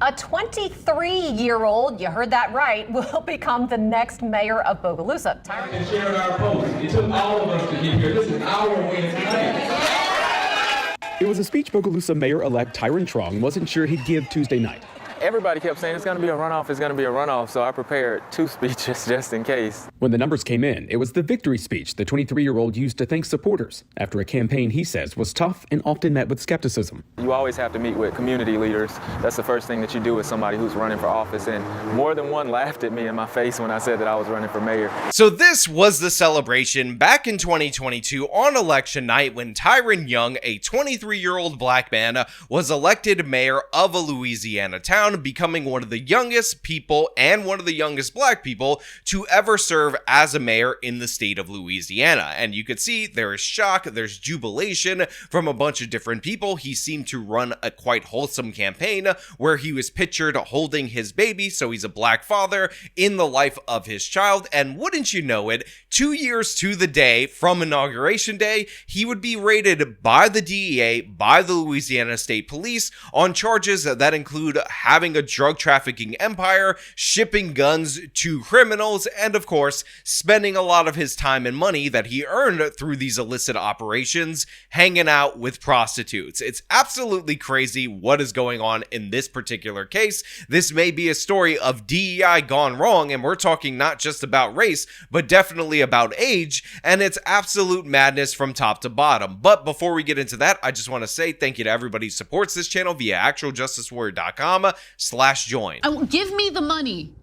A 23-year-old, you heard that right, will become the next mayor of Bogalusa. Tyrin and shared our post. It took all of us to get here. This is our win tonight. It was a speech Bogalusa Mayor-elect Tyrin Truong wasn't sure he'd give Tuesday night. Everybody kept saying it's going to be a runoff, it's going to be a runoff, so I prepared 2 speeches just in case. When the numbers came in, it was the victory speech the 23-year-old used to thank supporters after a campaign he says was tough and often met with skepticism. You always have to meet with community leaders. That's the first thing that you do with somebody who's running for office, and more than one laughed at me in my face when I said that I was running for mayor. So this was the celebration back in 2022 on election night when Tyrin Young, a 23-year-old black man, was elected mayor of a Louisiana town, becoming one of the youngest people and one of the youngest black people to ever serve as a mayor in the state of Louisiana. And you could see there is shock, there's jubilation from a bunch of different people. He seemed to run a quite wholesome campaign where he was pictured holding his baby, so he's a black father in the life of his child. And wouldn't you know it, 2 years to the day from Inauguration Day, he would be raided by the DEA, by the Louisiana State Police on charges that include having a drug trafficking empire, shipping guns to criminals, and of course, spending a lot of his time and money that he earned through these illicit operations hanging out with prostitutes. It's absolutely crazy what is going on in this particular case. This may be a story of DEI gone wrong, and we're talking not just about race, but definitely about age, and it's absolute madness from top to bottom. But before we get into that, I just want to say thank you to everybody who supports this channel via actualjusticewarrior.com/join. Give me the money.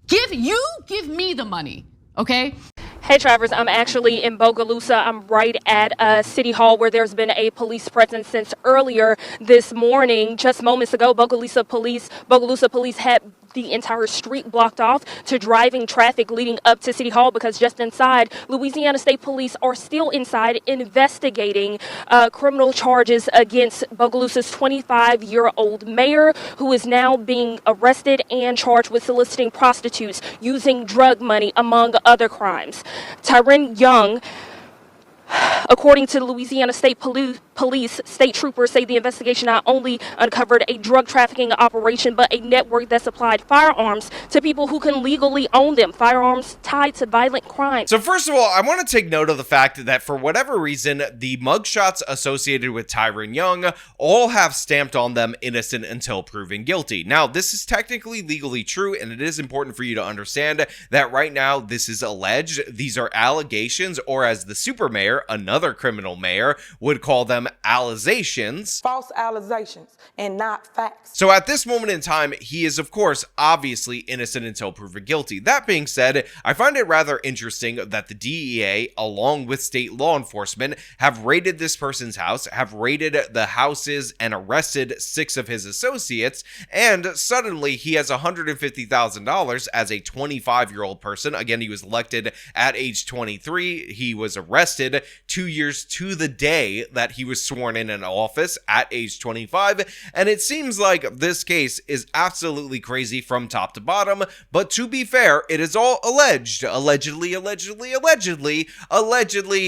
Give me the money, okay? Hey Travers, I'm actually in Bogalusa. I'm right at City Hall where there's been a police presence since earlier this morning. Just moments ago, Bogalusa police had the entire street blocked off to driving traffic leading up to City Hall because just inside, Louisiana State Police are still inside investigating criminal charges against Bogalusa's 25-year-old mayor, who is now being arrested and charged with soliciting prostitutes, using drug money, among other crimes. Tyrin Young, according to the Louisiana State Police, state troopers say the investigation not only uncovered a drug trafficking operation, but a network that supplied firearms to people who can legally own them, firearms tied to violent crime. So first of all, I want to take note of the fact that for whatever reason, the mugshots associated with Tyrin Young all have stamped on them innocent until proven guilty. Now, this is technically legally true, and it is important for you to understand that right now this is alleged. These are allegations, or as the super mayor, another criminal mayor, would call them allegations. False allegations and not facts. So at this moment in time, he is, of course, obviously innocent until proven guilty. That being said, I find it rather interesting that the DEA, along with state law enforcement, have raided this person's house, have raided the houses and arrested 6 of his associates, and suddenly he has $150,000 as a 25-year-old person. Again, he was elected at age 23. He was arrested 2 years to the day that he was sworn in office at age 25, and it seems like this case is absolutely crazy from top to bottom. But to be fair, it is all alleged. Allegedly,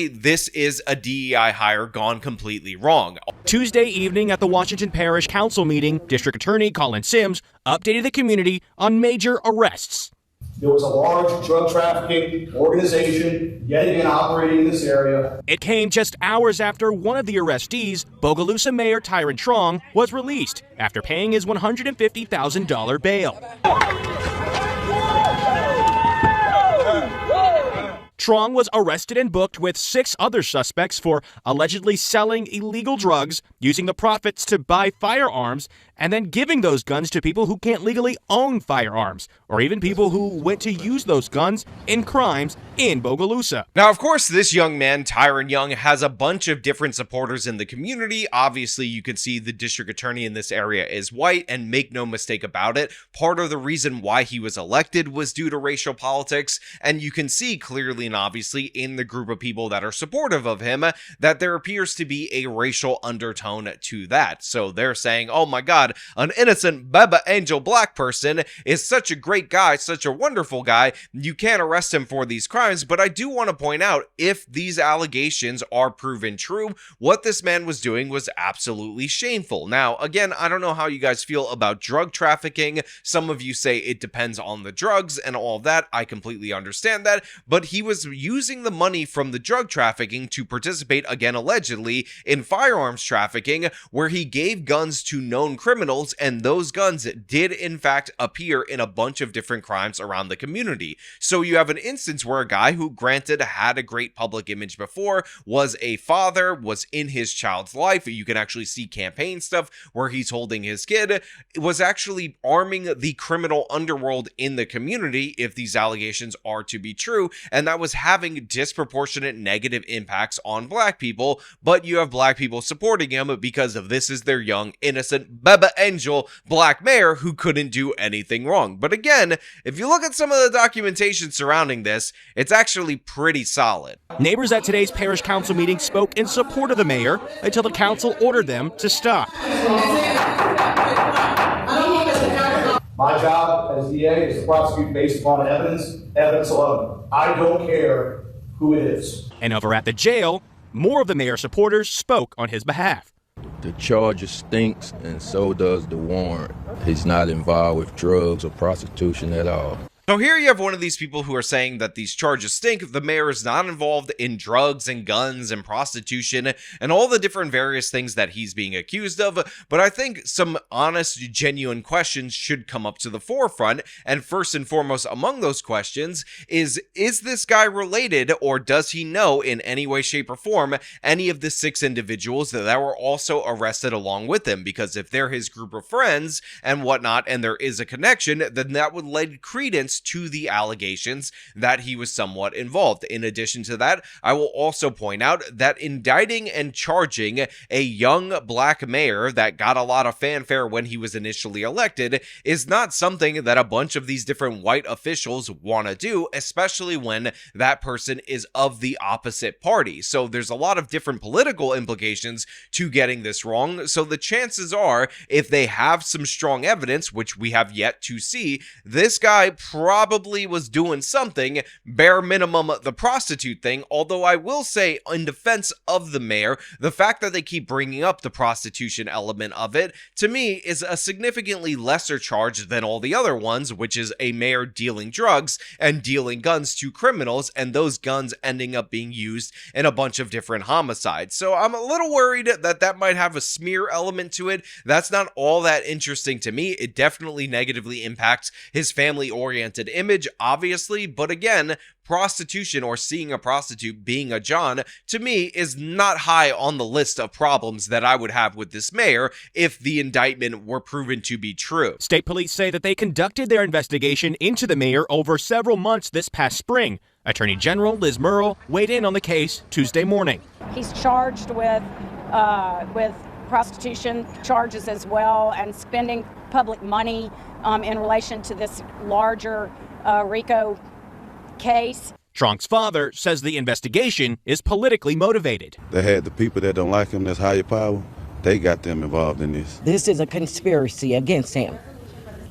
this is a DEI hire gone completely wrong. Tuesday evening at the Washington Parish Council meeting, District Attorney Colin Sims updated the community on major arrests. There was a large drug trafficking organization yet again operating in this area. It came just hours after one of the arrestees, Bogalusa Mayor Tyrin Truong, was released after paying his $150,000 bail. Truong was arrested and booked with 6 other suspects for allegedly selling illegal drugs, using the profits to buy firearms, and then giving those guns to people who can't legally own firearms, or even people who went to use those guns in crimes in Bogalusa. Now, of course, this young man, Tyrin Young, has a bunch of different supporters in the community. Obviously, you can see the district attorney in this area is white, and make no mistake about it, part of the reason why he was elected was due to racial politics, and you can see clearly and obviously in the group of people that are supportive of him that there appears to be a racial undertone to that. So they're saying, oh my God, God, an innocent Beba Angel black person is such a great guy, such a wonderful guy, you can't arrest him for these crimes. But I do want to point out, if these allegations are proven true, what this man was doing was absolutely shameful. Now, again, I don't know how you guys feel about drug trafficking. Some of you say it depends on the drugs and all that. I completely understand that, but he was using the money from the drug trafficking to participate, again, allegedly, in firearms trafficking, where he gave guns to known criminals, and those guns did in fact appear in a bunch of different crimes around the community. So you have an instance where a guy who, granted, had a great public image before, was a father, was in his child's life, you can actually see campaign stuff where he's holding his kid, was actually arming the criminal underworld in the community, if these allegations are to be true, and that was having disproportionate negative impacts on black people. But you have black people supporting him because of this is their young, innocent, Beba Angel black mayor who couldn't do anything wrong. But again, if you look at some of the documentation surrounding this, it's actually pretty solid. Neighbors at today's parish council meeting spoke in support of the mayor until the council ordered them to stop. My job as DA is to prosecute based upon evidence alone. I don't care who it is. And over at the jail, more of the mayor's supporters spoke on his behalf. The charge stinks, and so does the warrant. He's not involved with drugs or prostitution at all. So here you have one of these people who are saying that these charges stink. The mayor is not involved in drugs and guns and prostitution and all the different various things that he's being accused of. But I think some honest, genuine questions should come up to the forefront. And first and foremost among those questions is this guy related, or does he know in any way, shape, or form any of the 6 individuals that were also arrested along with him? Because if they're his group of friends and whatnot, and there is a connection, then that would lend credence to the allegations that he was somewhat involved. In addition to that, I will also point out that indicting and charging a young black mayor that got a lot of fanfare when he was initially elected is not something that a bunch of these different white officials want to do, especially when that person is of the opposite party. So there's a lot of different political implications to getting this wrong. So the chances are, if they have some strong evidence, which we have yet to see, this guy probably was doing something, bare minimum the prostitute thing. Although I will say, in defense of the mayor, the fact that they keep bringing up the prostitution element of it, to me, is a significantly lesser charge than all the other ones, which is a mayor dealing drugs and dealing guns to criminals, and those guns ending up being used in a bunch of different homicides. So I'm a little worried that that might have a smear element to it. That's not all that interesting to me. It definitely negatively impacts his family-oriented image, obviously, but again, prostitution or seeing a prostitute being a John, to me, is not high on the list of problems that I would have with this mayor if the indictment were proven to be true. State police say that they conducted their investigation into the mayor over several months this past spring. Attorney General Liz Murrill weighed in on the case Tuesday morning. He's charged with prostitution charges as well, and spending public money in relation to this larger RICO case. Truong's father says the investigation is politically motivated. They had the people that don't like him, that's higher power, they got them involved in this. This is a conspiracy against him.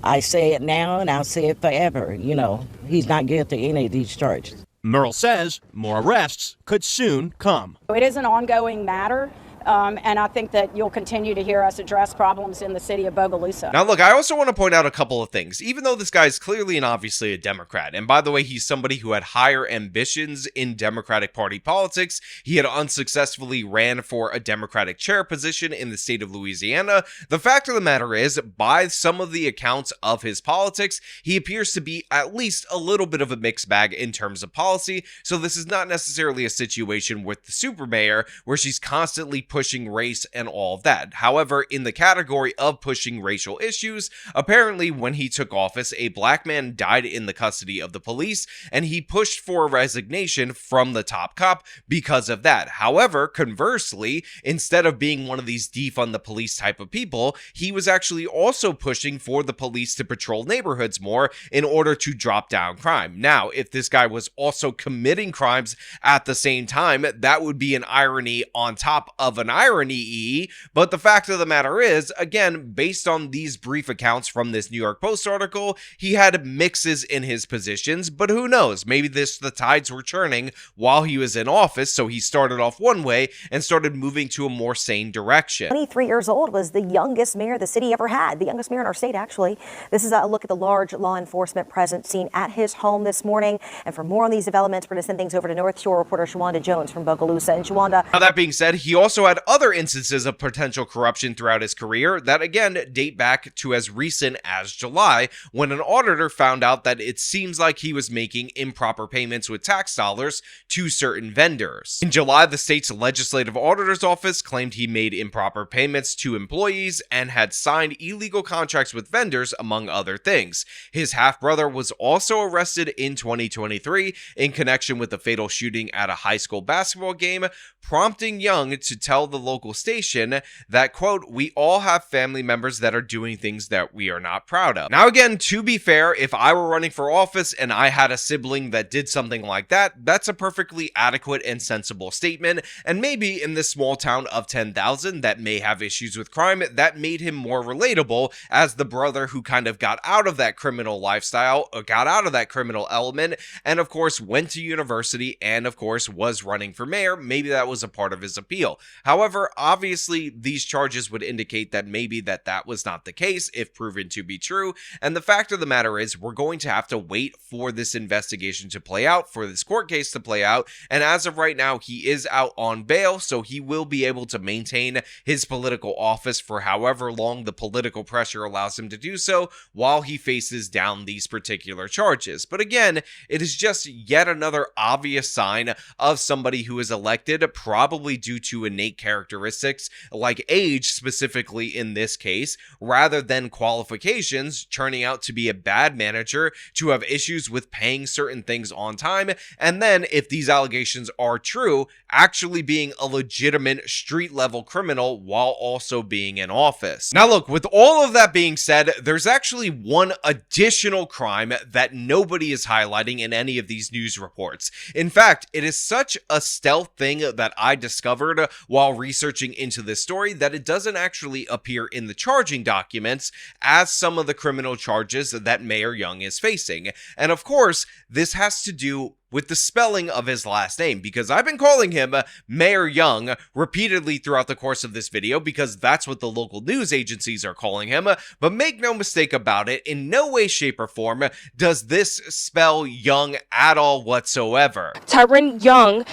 I say it now and I'll say it forever. You know, he's not guilty of any of these charges. Murrill says more arrests could soon come. It is an ongoing matter. And I think that you'll continue to hear us address problems in the city of Bogalusa. Now, look, I also want to point out a couple of things. Even though this guy is clearly and obviously a Democrat, and by the way, he's somebody who had higher ambitions in Democratic Party politics. He had unsuccessfully ran for a Democratic chair position in the state of Louisiana. The fact of the matter is, by some of the accounts of his politics, he appears to be at least a little bit of a mixed bag in terms of policy. So this is not necessarily a situation with the super mayor where she's constantly pushing race and all of that. However, in the category of pushing racial issues, apparently when he took office, a black man died in the custody of the police, and he pushed for a resignation from the top cop because of that. However, conversely, instead of being one of these defund the police type of people, he was actually also pushing for the police to patrol neighborhoods more in order to drop down crime. Now, if this guy was also committing crimes at the same time, that would be an irony on top of an irony, but the fact of the matter is, again, based on these brief accounts from this New York Post article, he had mixes in his positions, but who knows? Maybe the tides were churning while he was in office, so he started off one way and started moving to a more sane direction. 23 years old, was the youngest mayor the city ever had, the youngest mayor in our state, actually. This is a look at the large law enforcement presence seen at his home this morning. And for more on these developments, we're going to send things over to North Shore reporter Shawanda Jones from Bogalusa. And Shawanda. Now, that being said, he also had other instances of potential corruption throughout his career that, again, date back to as recent as July, when an auditor found out that it seems like he was making improper payments with tax dollars to certain vendors. In July, the state's legislative auditor's office claimed he made improper payments to employees and had signed illegal contracts with vendors, among other things. His half-brother was also arrested in 2023 in connection with the fatal shooting at a high school basketball game, prompting Young to tell the local station that, quote, "We all have family members that are doing things that we are not proud of." Now, again, to be fair, if I were running for office and I had a sibling that did something like that, that's a perfectly adequate and sensible statement, and maybe in this small town of 10,000 that may have issues with crime, that made him more relatable as the brother who kind of got out of that criminal lifestyle, or got out of that criminal element, and of course went to university and of course was running for mayor. Maybe that was a part of his appeal. However, obviously these charges would indicate that maybe that was not the case if proven to be true, and the fact of the matter is we're going to have to wait for this investigation to play out, for this court case to play out, and as of right now he is out on bail, so he will be able to maintain his political office for however long the political pressure allows him to do so while he faces down these particular charges. But again, it is just yet another obvious sign of somebody who is elected probably due to innate characteristics like age, specifically in this case, rather than qualifications, turning out to be a bad manager, to have issues with paying certain things on time, and then if these allegations are true, actually being a legitimate street level criminal while also being in office. Now look, with all of that being said, there's actually one additional crime that nobody is highlighting in any of these news reports. In fact, it is such a stealth thing that I discovered while researching into this story that it doesn't actually appear in the charging documents as some of the criminal charges that Mayor Young is facing. And of course, this has to do with the spelling of his last name, because I've been calling him Mayor Young repeatedly throughout the course of this video because that's what the local news agencies are calling him, but make no mistake about it, in no way, shape, or form does this spell Young at all whatsoever. Tyrin Young,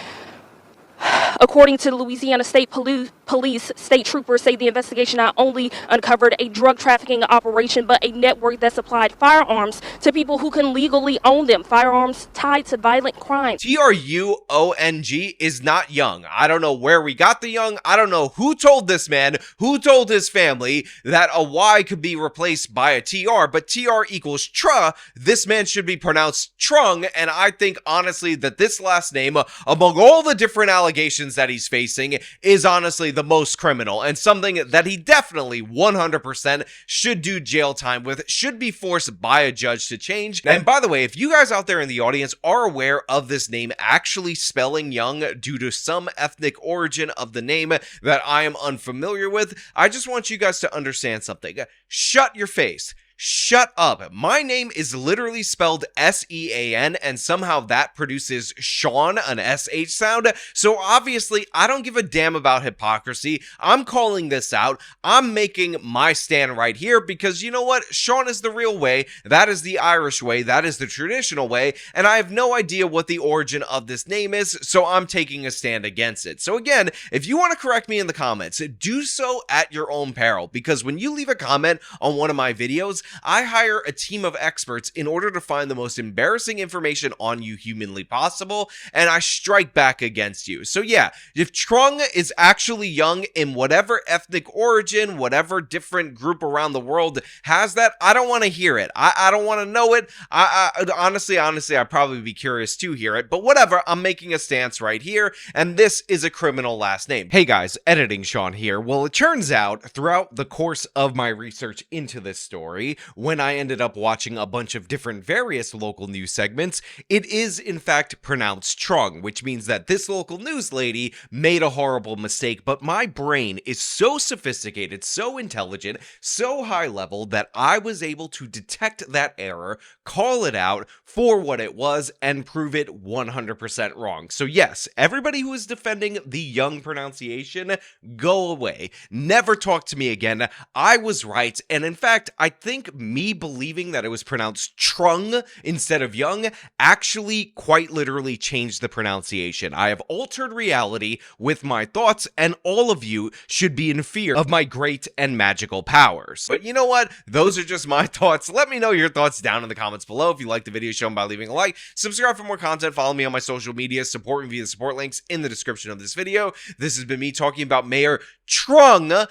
according to the Louisiana State Police, state troopers say the investigation not only uncovered a drug trafficking operation, but a network that supplied firearms to people who can legally own them, firearms tied to violent crimes. Truong is not Young. I don't know where we got the Young. I don't know who told this man, who told his family that a Y could be replaced by a TR, but TR equals Tra. This man should be pronounced Truong, and I think honestly that this last name, among all the different allegations that he's facing, is honestly the most criminal, and something that he definitely 100% should do jail time with, should be forced by a judge to change. And by the way, if you guys out there in the audience are aware of this name actually spelling Young due to some ethnic origin of the name that I am unfamiliar with, I just want you guys to understand something. Shut your face. Shut up. My name is literally spelled S-E-A-N, and somehow that produces Sean, an S-H sound. So obviously, I don't give a damn about hypocrisy. I'm calling this out. I'm making my stand right here because you know what? Sean is the real way. That is the Irish way. That is the traditional way. And I have no idea what the origin of this name is, so I'm taking a stand against it. So again, if you want to correct me in the comments, do so at your own peril, because when you leave a comment on one of my videos, I hire a team of experts in order to find the most embarrassing information on you humanly possible, and I strike back against you. So yeah, if Truong is actually Young in whatever ethnic origin, whatever different group around the world has that, I don't want to hear it. I don't want to know it. Honestly, I'd probably be curious to hear it, but whatever, I'm making a stance right here, and this is a criminal last name. Hey guys, editing Sean here. Well, it turns out throughout the course of my research into this story, when I ended up watching a bunch of different various local news segments, it is in fact pronounced Truong, which means that this local news lady made a horrible mistake, but my brain is so sophisticated, so intelligent, so high level that I was able to detect that error, call it out for what it was, and prove it 100% wrong. So yes, everybody who is defending the Young pronunciation, go away. Never talk to me again. I was right, and in fact, I think me believing that it was pronounced Truong instead of Young actually quite literally changed the pronunciation. I have altered reality with my thoughts, and all of you should be in fear of my great and magical powers. But you know what? Those are just my thoughts. Let me know your thoughts down in the comments below. If you like the video, show them by leaving a like, subscribe for more content, follow me on my social media, support me via the support links in the description of this video. This has been me talking about Mayor Truong,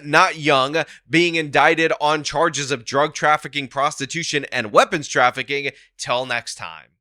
not Young, being indicted on charges of drug trafficking, prostitution, and weapons trafficking. Till next time.